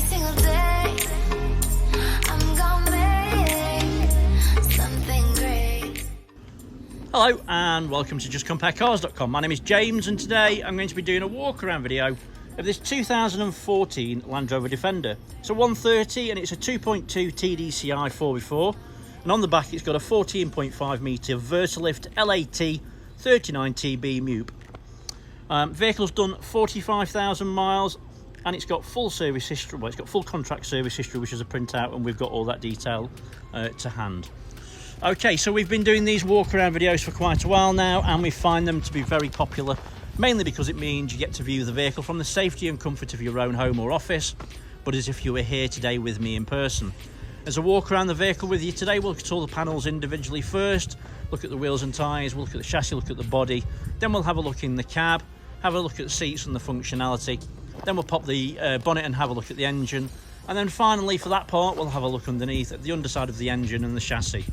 single day. I'm gonna make something great. Hello and welcome to JustCompareCars.com. My name is James and today I'm going to be doing a walk around video of this 2014 Land Rover Defender. It's a 130 and it's a 2.2 TDCi 4x4, and on the back it's got a 14.5 metre Versalift LAT 39TB MUP. Vehicle's done 45,000 miles and it's got full service history. Well, it's got full contract service history, which is a printout, and we've got all that detail to hand. Okay, so we've been doing these walk around videos for quite a while now, and we find them to be very popular, mainly because it means you get to view the vehicle from the safety and comfort of your own home or office, but as if you were here today with me in person. As a walk around the vehicle with you today, we'll look at all the panels individually first, look at the wheels and tyres, we'll look at the chassis, look at the body, then we'll have a look in the cab, have a look at the seats and the functionality, then we'll pop the bonnet and have a look at the engine, and then finally for that part we'll have a look underneath at the underside of the engine and the chassis.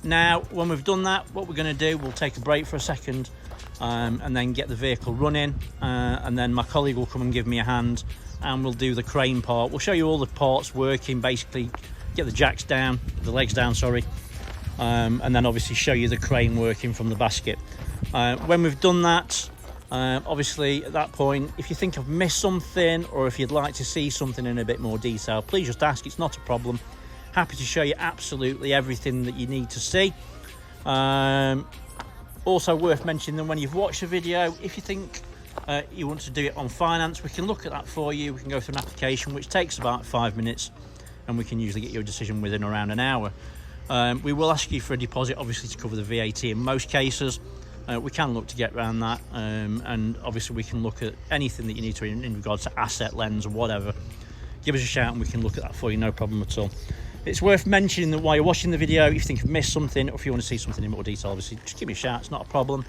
Now, when we've done that, what we're going to do, we'll take a break for a second and then get the vehicle running, and then my colleague will come and give me a hand and we'll do the crane part. We'll show you all the parts working, basically get the jacks down, the legs down, sorry, and then obviously show you the crane working from the basket. When we've done that, obviously at that point, if you think I've missed something or if you'd like to see something in a bit more detail, please just ask, it's not a problem. Happy to show you absolutely everything that you need to see. Also worth mentioning that when you've watched the video, if you think you want to do it on finance, we can look at that for you. We can go through an application which takes about 5 minutes, and we can usually get your decision within around an hour. We will ask you for a deposit, obviously, to cover the VAT in most cases. We can look to get around that, and obviously we can look at anything that you need to in regards to asset, lens or whatever. Give us a shout and we can look at that for you, no problem at all. It's worth mentioning that while you're watching the video, if you think you've missed something or if you want to see something in more detail, obviously just give me a shout, it's not a problem.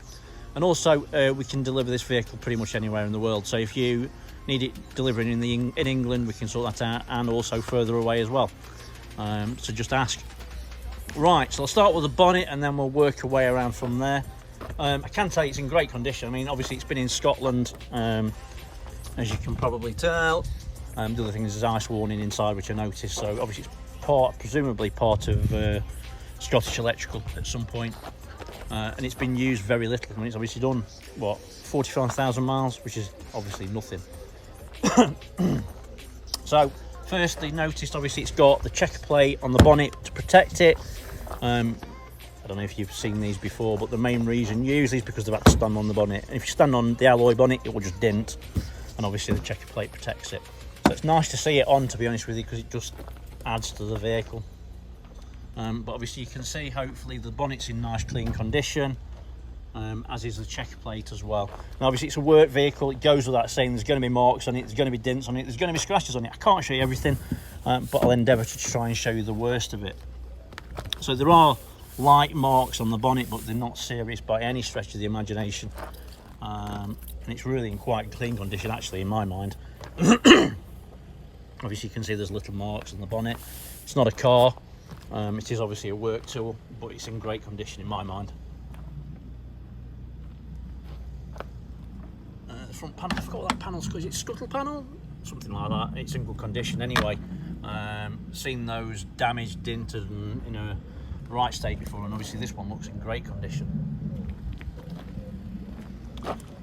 And also we can deliver this vehicle pretty much anywhere in the world, so if you need it delivering in England, we can sort that out, and also further away as well. So just ask. Right, so I'll start with the bonnet and then we'll work our way around from there. I can tell you it's in great condition. I mean, obviously it's been in Scotland, as you can probably tell. The other thing is there's ice warning inside, which I noticed, so obviously it's presumably part of Scottish Electrical at some point, and it's been used very little. I mean, it's obviously done, what, 45,000 miles, which is obviously nothing. So firstly, noticed obviously it's got the checker plate on the bonnet to protect it. I don't know if you've seen these before, but the main reason usually is because they've had to stand on the bonnet, and if you stand on the alloy bonnet it will just dent, and obviously the checker plate protects it. So it's nice to see it on, to be honest with you, because it just adds to the vehicle. But obviously you can see, hopefully, the bonnet's in nice clean condition, as is the checker plate as well. And obviously it's a work vehicle, it goes without saying there's going to be marks on it, there's going to be dents on it, there's going to be scratches on it. I can't show you everything, but I'll endeavour to try and show you the worst of it. So there are light marks on the bonnet, but they're not serious by any stretch of the imagination, and it's really in quite clean condition actually, in my mind. Obviously you can see there's little marks on the bonnet. It's not a car, it is obviously a work tool, but it's in great condition in my mind. The front panel, I forgot what that panel's called. Is it scuttle panel? Something like that. It's in good condition anyway. Seen those damaged, dented and in a right state before, and obviously this one looks in great condition.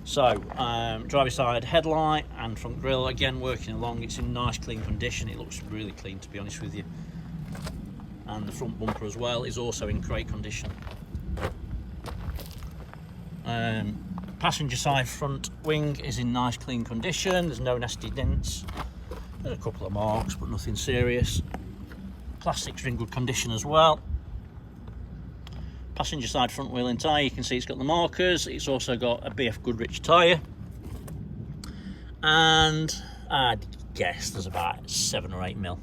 So, driver's side headlight and front grille, again working along, it's in nice clean condition, it looks really clean, to be honest with you. And the front bumper as well is also in great condition. Passenger side front wing is in nice clean condition, there's no nasty dents. There's a couple of marks, but nothing serious. Plastics are in good condition as well. Passenger side front wheel and tyre, you can see it's got the markers. It's also got a BF Goodrich tyre, and I'd guess there's about 7 or 8 mil.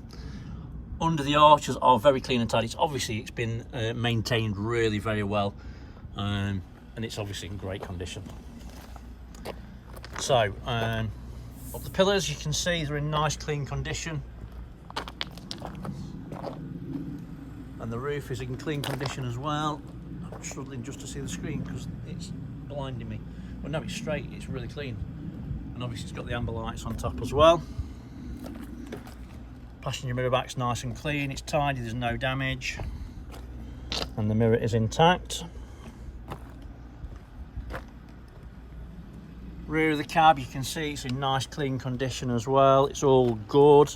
Under the arches are very clean and tidy. It's been maintained really very well, and it's obviously in great condition. So up the pillars, you can see they're in nice clean condition, and the roof is in clean condition as well. I'm struggling just to see the screen because it's blinding me. Well, no, it's straight, it's really clean, and obviously it's got the amber lights on top as well. Passenger mirror back's nice and clean, it's tidy, there's no damage, and the mirror is intact. Rear of the cab, you can see it's in nice clean condition as well, it's all good.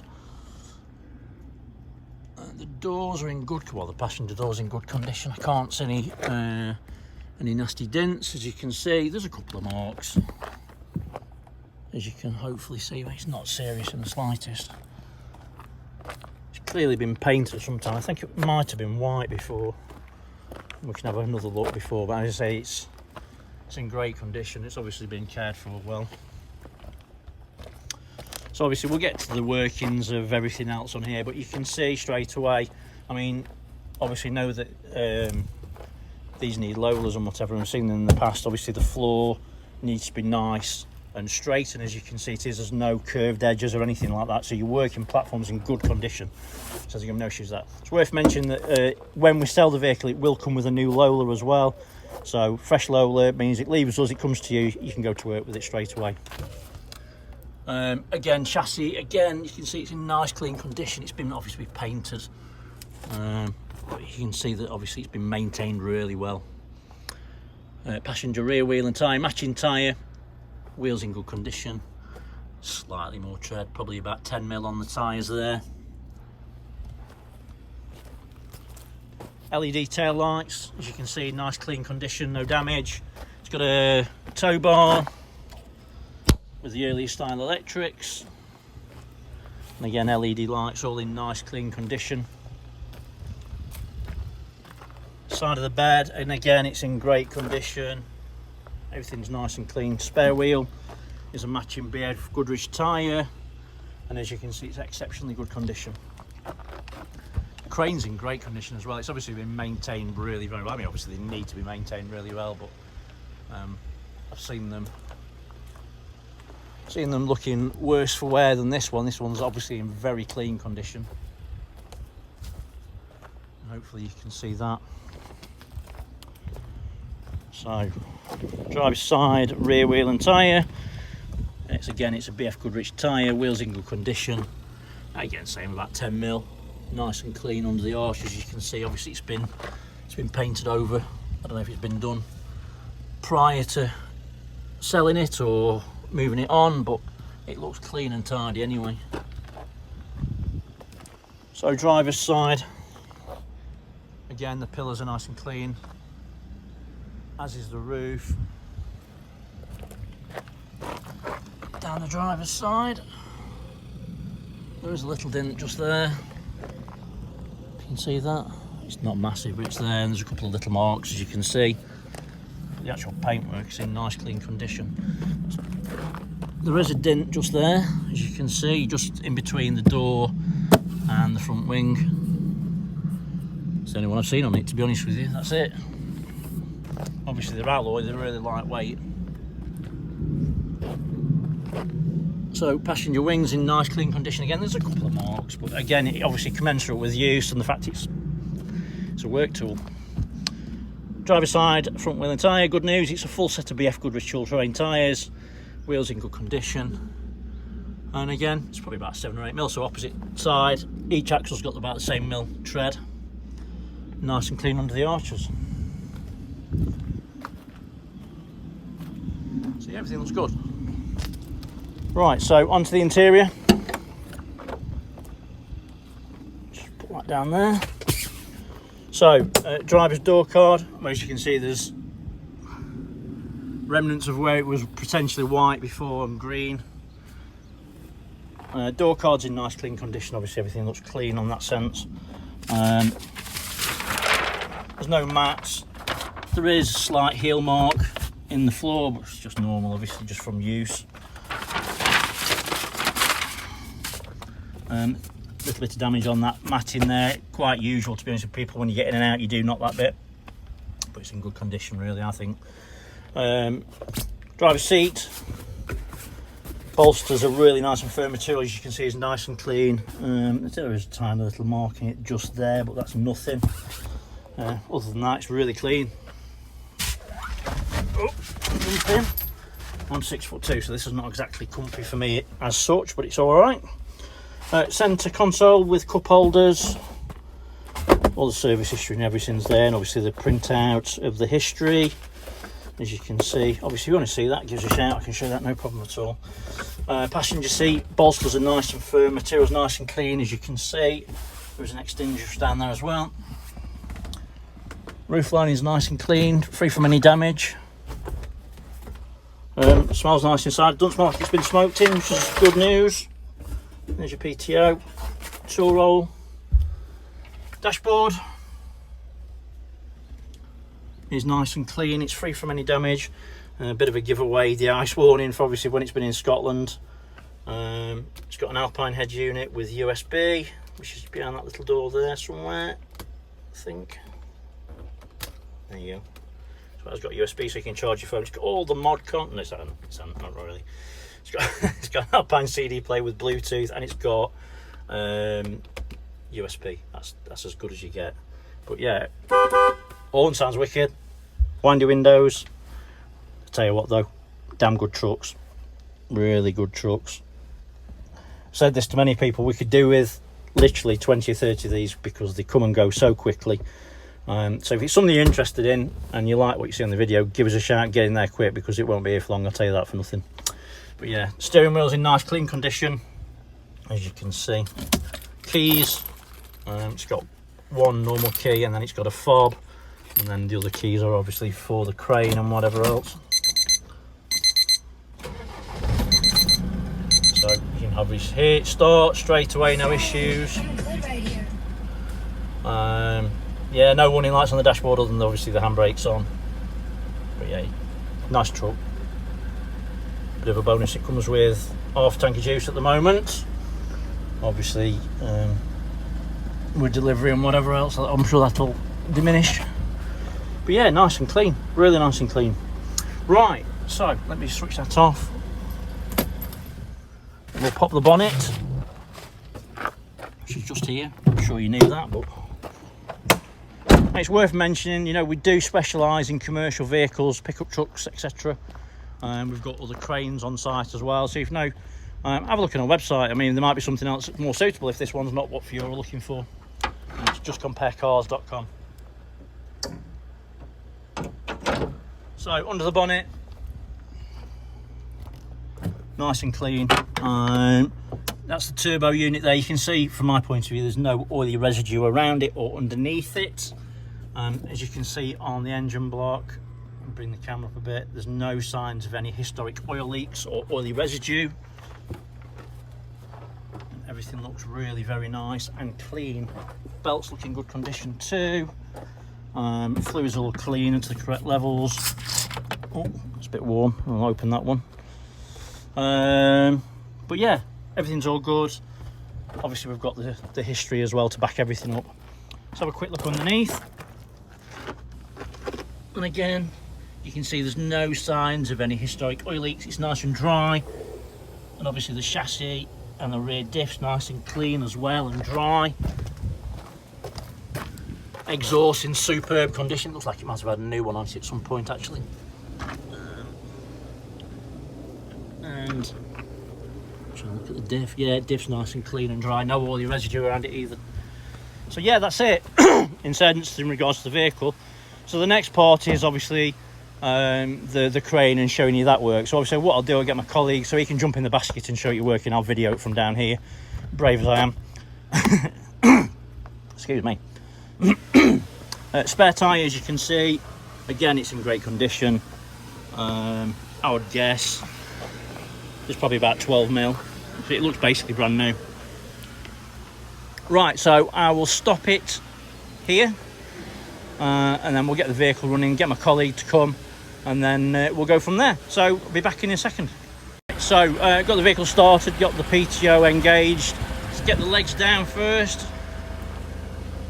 The doors are in good, well, the passenger door's in good condition. I can't see any nasty dents. As you can see, there's a couple of marks, as you can hopefully see, but it's not serious in the slightest. It's clearly been painted sometime. I think it might have been white before. We can have another look before, but as I say, it's in great condition. It's obviously been cared for well. So obviously we'll get to the workings of everything else on here, but you can see straight away, I mean, obviously know that these need lolas and whatever. I've seen them in the past. Obviously the floor needs to be nice and straight, and as you can see, there's no curved edges or anything like that, so your working platform's in good condition, so there's no issues with that. It's worth mentioning that when we sell the vehicle, it will come with a new Lola as well. So fresh Lola means it leaves us, it comes to you, you can go to work with it straight away. Again, chassis, again, you can see it's in nice clean condition. It's been obviously painted, but you can see that obviously it's been maintained really well. Passenger rear wheel and tyre, matching tyre, wheels in good condition, slightly more tread, probably about 10mm on the tyres there. LED tail lights, as you can see, nice clean condition, no damage. It's got a tow bar with the earlier style electrics, and again LED lights, all in nice clean condition. Side of the bed, and again it's in great condition, everything's nice and clean. Spare wheel is a matching BF Goodrich tyre, and as you can see, it's exceptionally good condition. Crane's in great condition as well. It's obviously been maintained really very well. I mean, obviously they need to be maintained really well, but I've seen them looking worse for wear than this one. This one's obviously in very clean condition. Hopefully you can see that. So, driver's side, rear wheel and tyre. It's a BF Goodrich tyre, wheels in good condition. Again, same about 10mm. Nice and clean under the arch, as you can see. Obviously it's been painted over. I don't know if it's been done prior to selling it or moving it on, but it looks clean and tidy anyway. So driver's side, again the pillars are nice and clean, as is the roof. Down the driver's side, there is a little dent just there. You can see that. It's not massive, but it's there, and there's a couple of little marks, as you can see. The actual paintwork is in nice clean condition. There is a dent just there, as you can see, just in between the door and the front wing. It's the only one I've seen on it, to be honest with you. That's it. Obviously they're alloy, they're really lightweight. So passenger wings in nice clean condition. Again, there's a couple of marks, but again, it obviously commensurate with use and the fact it's a work tool. Driver side, front wheel and tyre, good news, it's a full set of BF Goodrich all-terrain tyres, wheels in good condition, and again, it's probably about 7 or 8mm, so opposite side, each axle's got about the same mil tread, nice and clean under the arches. So yeah, everything looks good. Right, so onto the interior. Just put that down there. So, driver's door card. As you can see, there's remnants of where it was potentially white before and green. Door card's in nice clean condition. Obviously everything looks clean on that sense. There's no mats. There is a slight heel mark in the floor, but it's just normal, obviously just from use. Little bit of damage on that mat in there, quite usual to be honest with people. When you get in and out you do knock that bit, but it's in good condition really, I think. Driver's seat, bolsters are really nice and firm material, as you can see, it's nice and clean. There is a tiny little mark in it just there, but that's nothing. Other than that, it's really clean. I'm 6'2", so this is not exactly comfy for me as such, but it's all right. Centre console with cup holders, all the service history and everything's there, and obviously the printout of the history, as you can see. Obviously if you want to see that, give us a shout, I can show that, no problem at all. Passenger seat bolsters are nice and firm, material's nice and clean, as you can see. There's an extinguisher down there as well. Roof lining is nice and clean, free from any damage. Smells nice inside, doesn't smell like it's been smoked in, which is good news. There's your PTO, tool roll, dashboard is nice and clean, it's free from any damage. A bit of a giveaway, the ice warning for obviously when it's been in Scotland. It's got an Alpine head unit with USB, which is behind that little door there somewhere, I think. There you go. So it's got USB so you can charge your phone. It's got all the mod content. No, it's not really. It's got an Alpine CD player with Bluetooth, and it's got USB. That's as good as you get. But yeah, horn sounds wicked. Windy windows. I tell you what though, damn good trucks. Really good trucks. I've said this to many people, we could do with literally 20 or 30 of these because they come and go so quickly. So if it's something you're interested in and you like what you see on the video, give us a shout, get in there quick because it won't be here for long, I'll tell you that for nothing. But yeah, steering wheel's in nice clean condition, as you can see. Keys, it's got one normal key and then it's got a fob, and then the other keys are obviously for the crane and whatever else. So you can obviously hear it start straight away, no issues. Yeah, no warning lights on the dashboard other than obviously the handbrake's on. But yeah, nice truck. Bit of a bonus, it comes with half tank of juice at the moment. Obviously, with delivery and whatever else, I'm sure that'll diminish. But yeah, nice and clean, really nice and clean. Right, so let me switch that off. We'll pop the bonnet, which is just here. I'm sure you knew that, but it's worth mentioning, you know, we do specialise in commercial vehicles, pickup trucks, etc. We've got other cranes on site as well, so if you know, have a look on our website. I mean, there might be something else more suitable if this one's not what you're looking for. And it's justcomparecars.com. So under the bonnet, nice and clean. That's the turbo unit there. You can see from my point of view there's no oily residue around it or underneath it. As you can see on the engine block, I'll bring the camera up a bit, there's no signs of any historic oil leaks or oily residue. And everything looks really very nice and clean. Belts look in good condition too. Fluids are all clean into the correct levels. Oh, it's a bit warm, I'll open that one. But yeah, everything's all good. Obviously we've got the history as well to back everything up. Let's have a quick look underneath. And again, you can see there's no signs of any historic oil leaks. It's nice and dry. And obviously the chassis and the rear diff's nice and clean as well and dry. Exhaust in superb condition. Looks like it might have had a new one on it at some point actually. And trying to look at the diff. Yeah, diff's nice and clean and dry. No oily residue around it either. So yeah, that's it in essence in regards to the vehicle. So the next part is obviously the crane and showing you that work. So obviously what I'll do, I'll get my colleague so he can jump in the basket and show you working. I'll video it from down here, brave as I am. Excuse me. Spare tyre, as you can see, again it's in great condition. I would guess there's probably about 12mm, so it looks basically brand new. Right, so I will stop it here, and then we'll get the vehicle running, get my colleague to come, and then we'll go from there. So I'll be back in a second. So got the vehicle started, got the PTO engaged. Let's get the legs down first.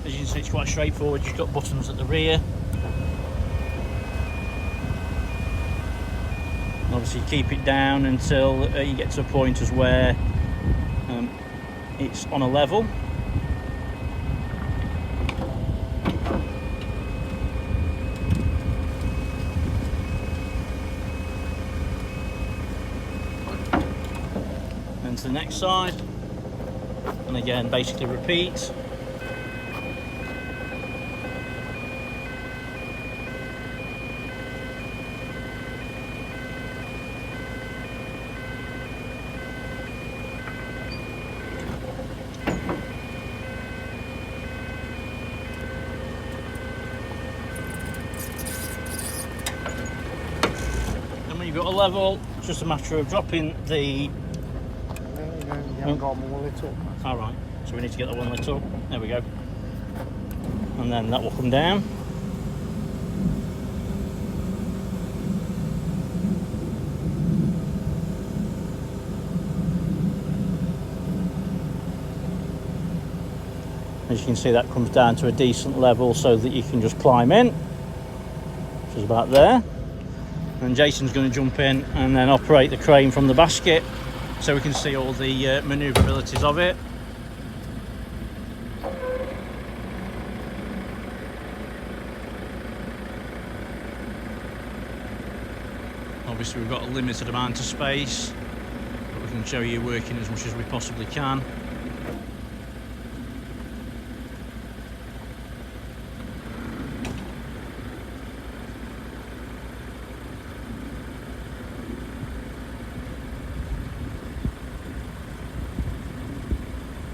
As you can see, it's quite straightforward. You've got buttons at the rear. And obviously keep it down until you get to a point as where it's on a level. And to the next side. and again basically repeat. You've got a level, it's just a matter of dropping the... No, you haven't got them all lit up. Alright, so we need to get that one lit up. There we go. And then that will come down. As you can see, that comes down to a decent level so that you can just climb in, which is about there. And Jason's going to jump in and then operate the crane from the basket so we can see all the manoeuvrabilities of it. Obviously we've got a limited amount of space, but we can show you working as much as we possibly can.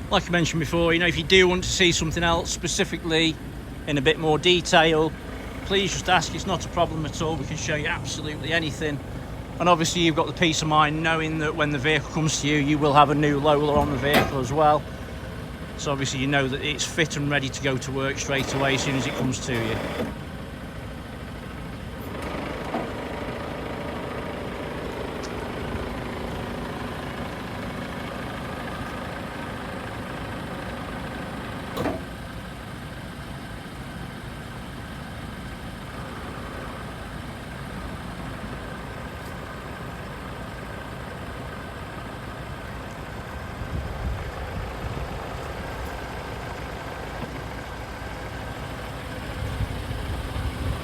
Like I mentioned before, you know, if you do want to see something else specifically in a bit more detail, please just ask. It's not a problem at all. We can show you absolutely anything. And obviously you've got the peace of mind knowing that when the vehicle comes to you, you will have a new Lola on the vehicle as well. So obviously you know that it's fit and ready to go to work straight away as soon as it comes to you.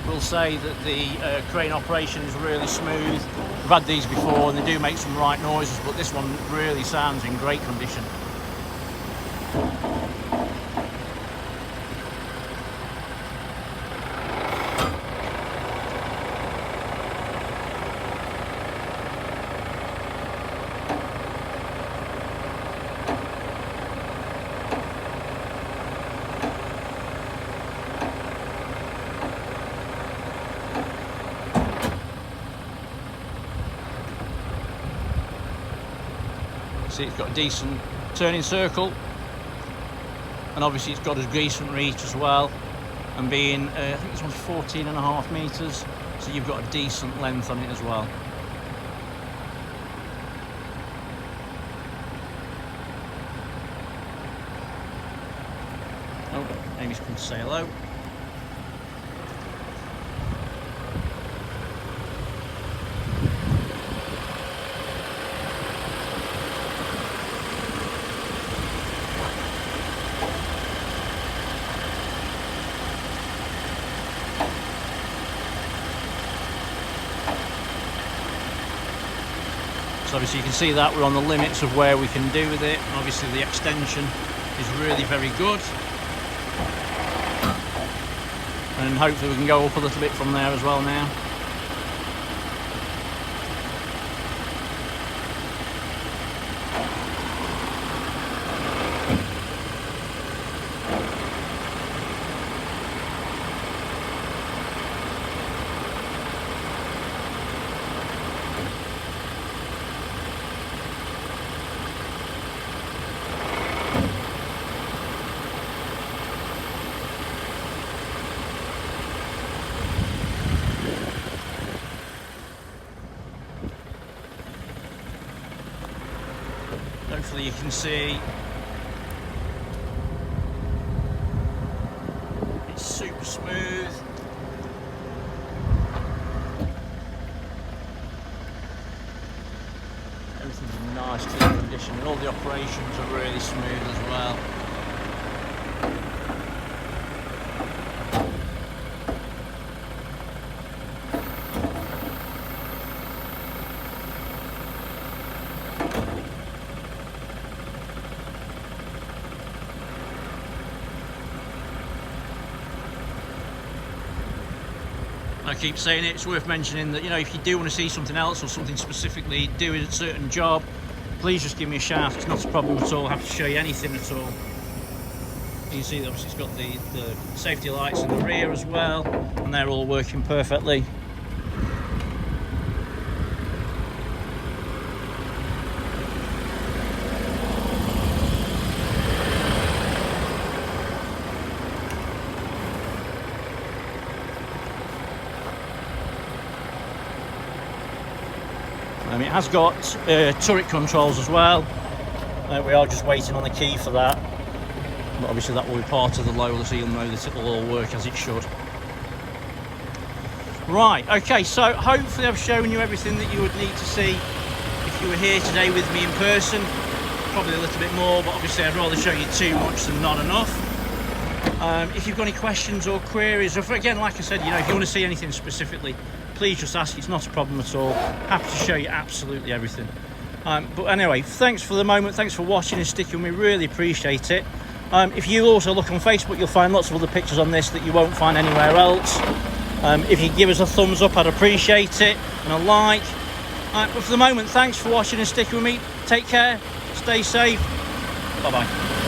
Will say that the crane operation is really smooth. We've had these before and they do make some right noises, but this one really sounds in great condition. See, it's got a decent turning circle, and obviously it's got a decent reach as well, and being I think this one's 14.5 meters, so you've got a decent length on it as well. Oh, Amy's come to say hello. So obviously you can see that we're on the limits of where we can do with it. Obviously the extension is really very good, and hopefully we can go up a little bit from there as well now. Hopefully you can see it's super smooth. Everything's in nice clear condition, and all the operations are really smooth as well. I keep saying it, it's worth mentioning that, you know, if you do want to see something else or something specifically doing a certain job, please just give me a shout. It's not a problem at all. I have to show you anything at all. You can see that obviously it's got the safety lights in the rear as well, and they're all working perfectly. It has got turret controls as well. We are just waiting on the key for that, but obviously that will be part of the loader, so you'll know that it will all work as it should. Right, okay, so hopefully I've shown you everything that you would need to see if you were here today with me in person. Probably a little bit more, but obviously I'd rather show you too much than not enough. If you've got any questions or queries, or if, again, like I said, you know, if you want to see anything specifically, please just ask. It's not a problem at all. Happy to show you absolutely everything. But anyway, thanks for the moment. Thanks for watching and sticking with me. Really appreciate it. If you also look on Facebook, you'll find lots of other pictures on this that you won't find anywhere else. If you give us a thumbs up, I'd appreciate it, and a like. But for the moment, thanks for watching and sticking with me. Take care. Stay safe. Bye-bye.